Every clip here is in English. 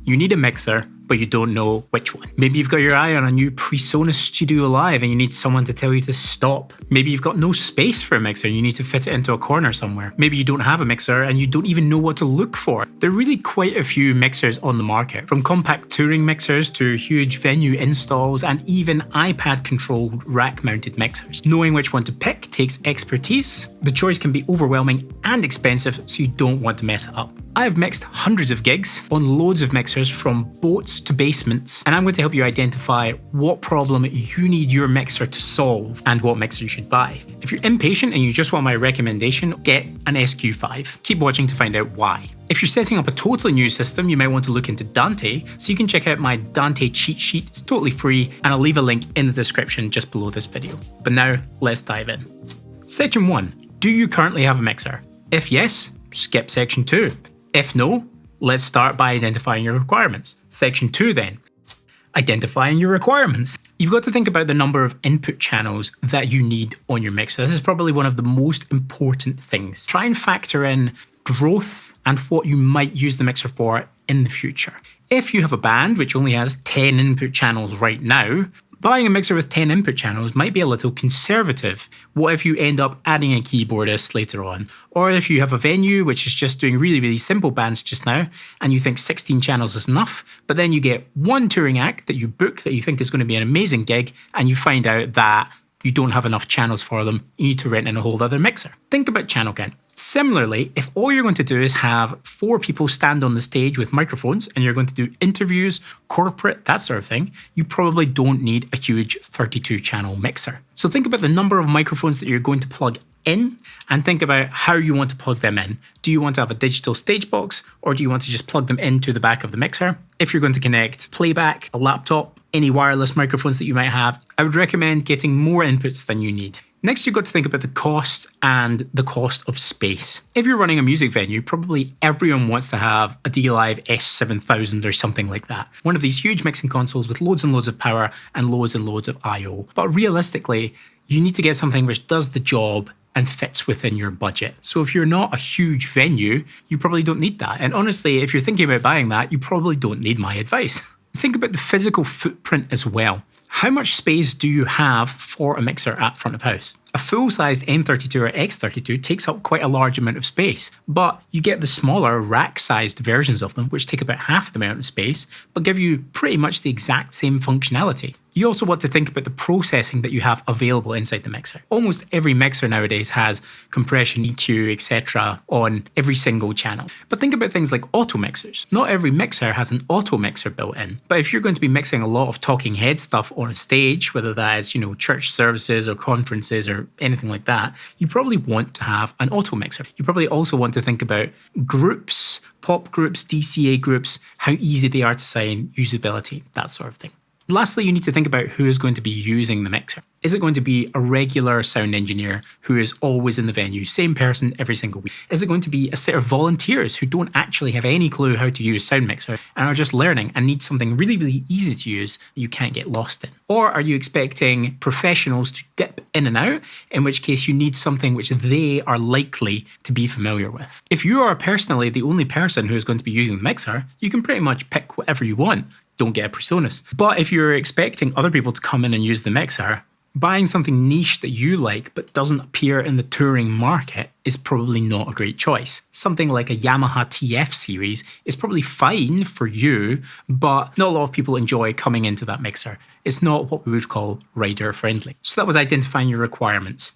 You need a mixer, but you don't know which one. Maybe you've got your eye on a new presonus Studio Live and you need someone to tell you to stop. Maybe you've got no space for a mixer and you need to fit it into a corner somewhere. Maybe you don't have a mixer and you don't even know what to look for. There are really quite a few mixers on the market, from compact touring mixers to huge venue installs and even iPad-controlled rack-mounted mixers. Knowing which one to pick takes expertise. The choice can be overwhelming and expensive, so you don't want to mess it up. I have mixed hundreds of gigs on loads of mixers from boats to basements, and I'm going to help you identify what problem you need your mixer to solve and what mixer you should buy. If you're impatient and you just want my recommendation, get an SQ5. Keep watching to find out why. If you're setting up a totally new system, you might want to look into Dante, so you can check out my Dante cheat sheet. It's totally free, and I'll leave a link in the description just below this video. But now, let's dive in. Section 1. Do you currently have a mixer? If yes, skip Section 2. If no, let's start by identifying your requirements. Section 2 then. Identifying your requirements. You've got to think about the number of input channels that you need on your mixer. This is probably one of the most important things. Try and factor in growth and what you might use the mixer for in the future. If you have a band which only has 10 input channels right now, buying a mixer with 10 input channels might be a little conservative. What if you end up adding a keyboardist later on? Or if you have a venue which is just doing really simple bands just now, and you think 16 channels is enough, but then you get one touring act that you book that you think is going to be an amazing gig, and you find out that you don't have enough channels for them, you need to rent in a whole other mixer. Think about channel count. Similarly, if all you're going to do is have 4 people stand on the stage with microphones and you're going to do interviews, corporate, that sort of thing, you probably don't need a huge 32-channel mixer. So think about the number of microphones that you're going to plug in and think about how you want to plug them in. Do you want to have a digital stage box, or do you want to just plug them into the back of the mixer? If you're going to connect playback, a laptop, any wireless microphones that you might have, I would recommend getting more inputs than you need. Next, you've got to think about the cost and the cost of space. If you're running a music venue, probably everyone wants to have a D-Live S7000 or something like that. One of these huge mixing consoles with loads and loads of power and loads of I/O. But realistically, you need to get something which does the job and fits within your budget. So if you're not a huge venue, you probably don't need that. And honestly, if you're thinking about buying that, you probably don't need my advice. Think about the physical footprint as well. How much space do you have for a mixer at front of house? A full-sized M32 or X32 takes up quite a large amount of space, but you get the smaller rack-sized versions of them, which take about half the amount of space, but give you pretty much the exact same functionality. You also want to think about the processing that you have available inside the mixer. Almost every mixer nowadays has compression, EQ, etc. on every single channel. But think about things like auto mixers. Not every mixer has an auto mixer built in, but if you're going to be mixing a lot of talking head stuff on a stage, whether that is, church services or conferences or anything like that, you probably want to have an auto mixer. You probably also want to think about groups, pop groups, DCA groups, how easy they are to sign, usability, that sort of thing. Lastly, you need to think about who is going to be using the mixer. Is it going to be a regular sound engineer who is always in the venue, same person every single week? Is it going to be a set of volunteers who don't actually have any clue how to use Sound Mixer and are just learning and need something really easy to use that you can't get lost in? Or are you expecting professionals to dip in and out, in which case you need something which they are likely to be familiar with? If you are personally the only person who is going to be using the mixer, you can pretty much pick whatever you want. Don't get a presonus. But if you're expecting other people to come in and use the mixer, buying something niche that you like but doesn't appear in the touring market is probably not a great choice. Something like a Yamaha TF series is probably fine for you, but not a lot of people enjoy coming into that mixer. It's not what we would call rider friendly. So that was identifying your requirements.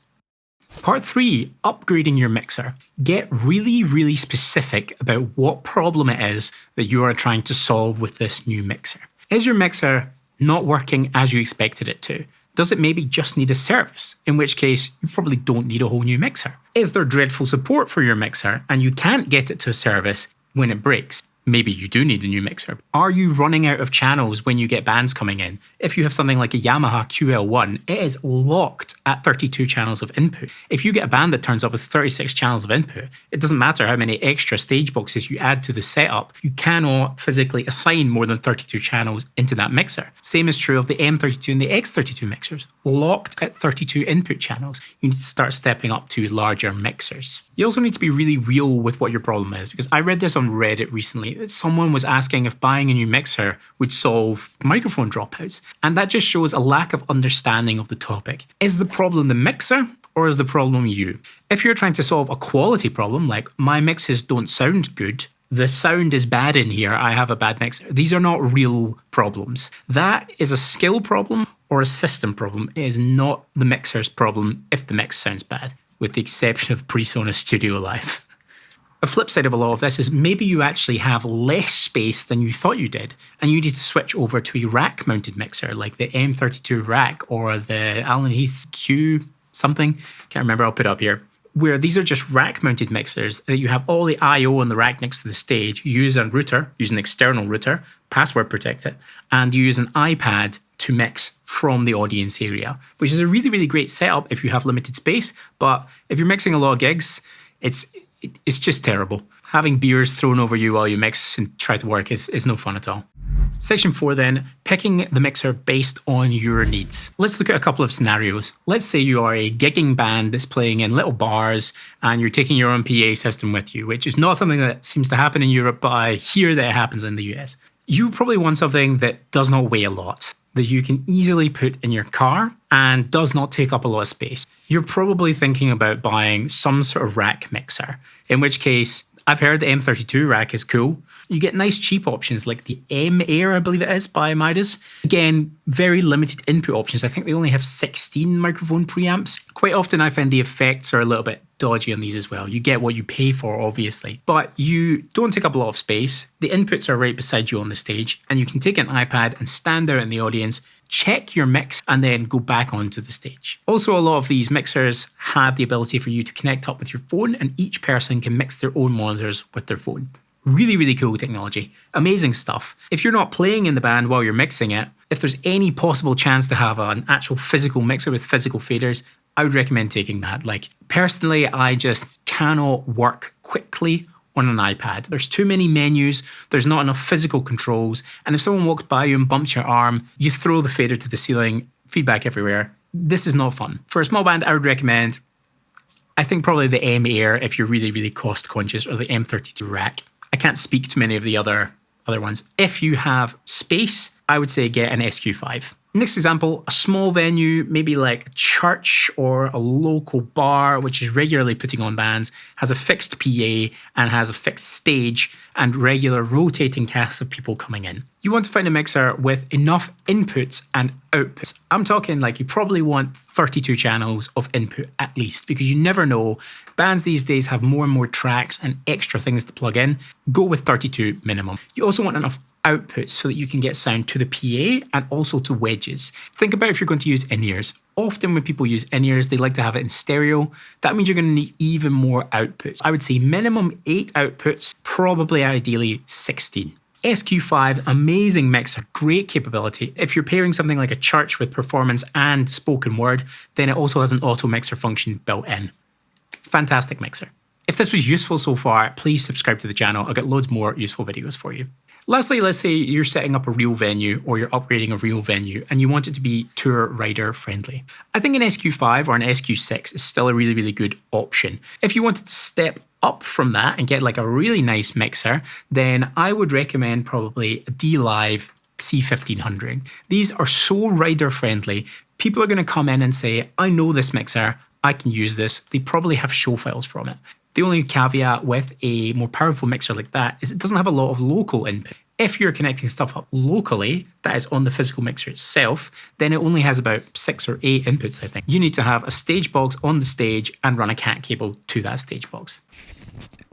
Part 3, upgrading your mixer. Get really specific about what problem it is that you are trying to solve with this new mixer. Is your mixer not working as you expected it to? Does it maybe just need a service? In which case, you probably don't need a whole new mixer. Is there dreadful support for your mixer and you can't get it to a service when it breaks? Maybe you do need a new mixer. Are you running out of channels when you get bands coming in? If you have something like a Yamaha QL1, it is locked at 32 channels of input. If you get a band that turns up with 36 channels of input, it doesn't matter how many extra stage boxes you add to the setup, you cannot physically assign more than 32 channels into that mixer. Same is true of the M32 and the X32 mixers. Locked at 32 input channels, you need to start stepping up to larger mixers. You also need to be really real with what your problem is, because I read this on Reddit recently that someone was asking if buying a new mixer would solve microphone dropouts, and that just shows a lack of understanding of the topic. Is the problem the mixer, or is the problem you? If you're trying to solve a quality problem, like my mixes don't sound good, the sound is bad in here, I have a bad mixer, these are not real problems. That is a skill problem or a system problem. It is not the mixer's problem if the mix sounds bad, with the exception of PreSonus Studio Live. A flip side of a lot of this is maybe you actually have less space than you thought you did, and you need to switch over to a rack-mounted mixer like the M32 rack or the Allen Heath's Q something, can't remember, I'll put it up here, where these are just rack-mounted mixers that you have all the I/O on the rack next to the stage. You use a router, use an external router, password protect it, and you use an iPad to mix from the audience area, which is a really, really great setup if you have limited space, but if you're mixing a lot of gigs, it's just terrible. Having beers thrown over you while you mix and try to work is no fun at all. Section 4 then, picking the mixer based on your needs. Let's look at a couple of scenarios. Let's say you are a gigging band that's playing in little bars and you're taking your own PA system with you, which is not something that seems to happen in Europe, but I hear that it happens in the US. You probably want something that does not weigh a lot, that you can easily put in your car and does not take up a lot of space. You're probably thinking about buying some sort of rack mixer, in which case I've heard the M32 rack is cool. You get nice cheap options like the M Air, I believe it is, by Midas. Again, very limited input options. I think they only have 16 microphone preamps. Quite often I find the effects are a little bit dodgy on these as well. You get what you pay for, obviously, but you don't take up a lot of space. The inputs are right beside you on the stage, and you can take an iPad and stand out in the audience, check your mix, and then go back onto the stage. Also, a lot of these mixers have the ability for you to connect up with your phone, and each person can mix their own monitors with their phone. Really, really cool technology. Amazing stuff. If you're not playing in the band while you're mixing it, if there's any possible chance to have an actual physical mixer with physical faders, I would recommend taking that. Like, personally, I just cannot work quickly on an iPad. There's too many menus, there's not enough physical controls, and if someone walks by you and bumps your arm, you throw the fader to the ceiling, feedback everywhere. This is not fun. For a small band, I would recommend, I think probably the M Air if you're really, really cost conscious, or the M32 rack. I can't speak to many of the other ones. If you have space, I would say get an SQ5. Next example, a small venue, maybe like a church or a local bar, which is regularly putting on bands, has a fixed PA and has a fixed stage and regular rotating casts of people coming in. You want to find a mixer with enough inputs and outputs. I'm talking like you probably want 32 channels of input at least, because you never know. Bands these days have more and more tracks and extra things to plug in. Go with 32 minimum. You also want enough outputs so that you can get sound to the PA and also to wedges. Think about if you're going to use in-ears. Often when people use in-ears, they like to have it in stereo. That means you're going to need even more outputs. I would say minimum 8 outputs, probably ideally 16. SQ5, amazing mixer, great capability. If you're pairing something like a church with performance and spoken word, then it also has an auto mixer function built in. Fantastic mixer. If this was useful so far, please subscribe to the channel. I'll get loads more useful videos for you. Lastly, let's say you're setting up a real venue or you're upgrading a real venue and you want it to be tour rider friendly. I think an SQ5 or an SQ6 is still a really, really good option. If you wanted to step up from that and get like a really nice mixer, then I would recommend probably a D-Live C1500. These are so rider friendly. People are going to come in and say, I know this mixer, I can use this. They probably have show files from it. The only caveat with a more powerful mixer like that is it doesn't have a lot of local input. If you're connecting stuff up locally, that is on the physical mixer itself, then it only has about 6 or 8 inputs, I think. You need to have a stage box on the stage and run a cat cable to that stage box.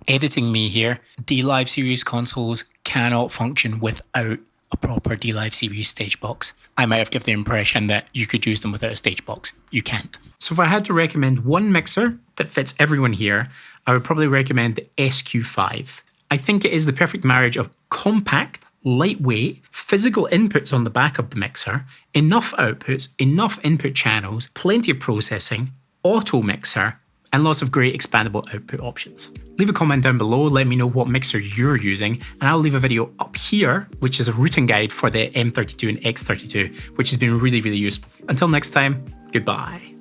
Editing me here, D-Live series consoles cannot function without a proper D-Live series stage box. I might have given the impression that you could use them without a stage box. You can't. So if I had to recommend one mixer that fits everyone here, I would probably recommend the SQ5. I think it is the perfect marriage of compact lightweight, physical inputs on the back of the mixer, enough outputs, enough input channels, plenty of processing, auto mixer, and lots of great expandable output options. Leave a comment down below, let me know what mixer you're using, and I'll leave a video up here, which is a routing guide for the M32 and X32, which has been really, really useful. Until next time, goodbye.